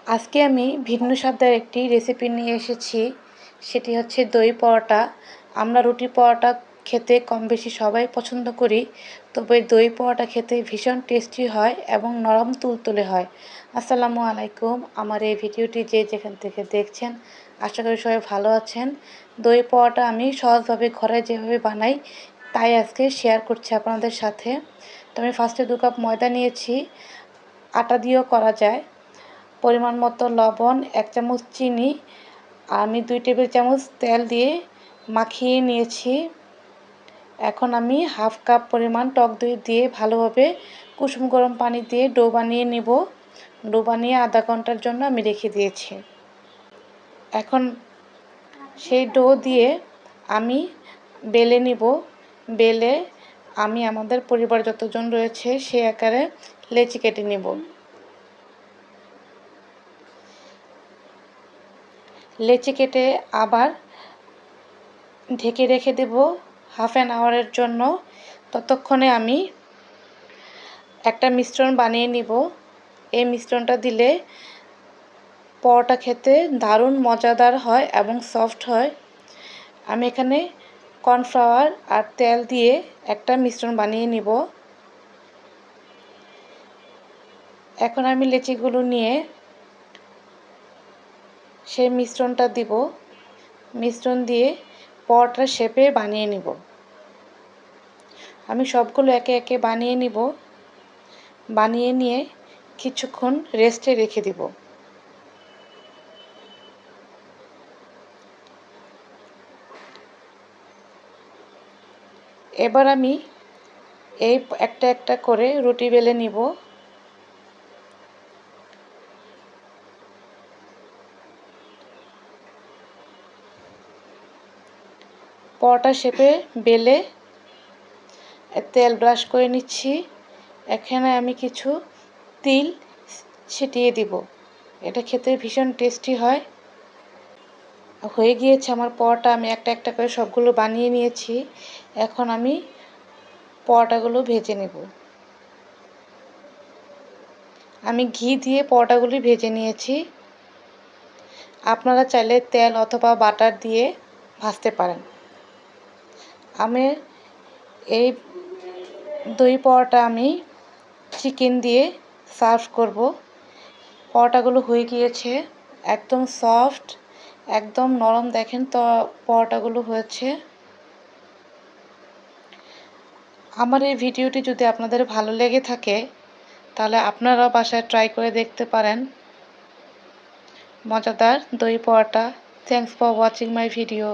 আজকে আমি ভিন্ন স্বাদের একটি রেসিপি নিয়ে এসেছি। সেটি হচ্ছে দই পরোটা। আমরা রুটি পরোটা খেতে কম বেশি সবাই পছন্দ করি, তবে দই পরোটা খেতে ভীষণ টেস্টি হয় এবং নরম তুলতুলে হয়। আসসালামু আলাইকুম। আমার এই ভিডিওটি যে যেখান থেকে দেখছেন, আশা করি সবাই ভালো আছেন। দই পরোটা আমি সহজভাবে ঘরে যেভাবে বানাই তাই আজকে শেয়ার করছি আপনাদের সাথে। তো আমি ফার্স্টে 2 কাপ ময়দা নিয়েছি, আটা দিয়েও করা যায়। পরিমাণ মতো লবণ, 1 চামচ চিনি, আমি 2 টেবিল চামচ তেল দিয়ে মাখিয়ে নিয়েছি। এখন আমি হাফ কাপ পরিমাণ টক দই দিয়ে ভালোভাবে কুসুম গরম পানি দিয়ে ডো বানিয়ে নিব। ডো বানিয়ে আধা ঘন্টার জন্য আমি রেখে দিয়েছি। এখন সেই ডো দিয়ে আমি বেলে নিব। বেলে আমি আমাদের পরিবার যতজন রয়েছে সেই আকারে লেচি কেটে নেব। লেচি কেটে আবার ঢেকে রেখে দেব হাফ অ্যান আওয়ারের জন্য। ততক্ষণে আমি একটা মিশ্রণ বানিয়ে নিব। এই মিশ্রণটা দিলে পরোটা খেতে দারুণ মজাদার হয় এবং সফট হয়। আমি এখানে কর্নফ্লাওয়ার আর তেল দিয়ে একটা মিশ্রণ বানিয়ে নিব। এখন আমি লেচিগুলো নিয়ে সেই মিশ্রণটা দিব। মিশ্রণ দিয়ে পরোটার শেপে বানিয়ে নিব। আমি সবগুলো একে একে বানিয়ে নিব। বানিয়ে নিয়ে কিছুক্ষণ রেস্টে রেখে দিব। এবার আমি এই একটা একটা করে রুটি বেলে নিব। পরোটা শেপে বেলে তেল ব্রাশ করে নিচ্ছি। এখানে আমি কিছু তিল ছিটিয়ে দিব। এটা খেতে ভীষণ টেস্টি হয়। হয়ে গিয়েছে আমার পরোটা। আমি একটা একটা করে সবগুলো বানিয়ে নিয়েছি। এখন আমি পরোটাগুলো ভেজে নেব। আমি ঘি দিয়ে পরোটাগুলি ভেজে নিয়েছি। আপনারা চাইলে তেল অথবা বাটার দিয়ে ভাজতে পারেন। আমি এই দই পরোটা আমি চিকেন দিয়ে সার্ভ করব। পরোটাগুলো হয়ে গিয়েছে, একদম সফট, একদম নরম। দেখেন তো পরোটাগুলো হয়েছে। আমার এই ভিডিওটি যদি আপনাদের ভালো লেগে থাকে তাহলে আপনারাও বাসায় ট্রাই করে দেখতে পারেন। মজাদার দই পরোটা। Thanks for watching my video.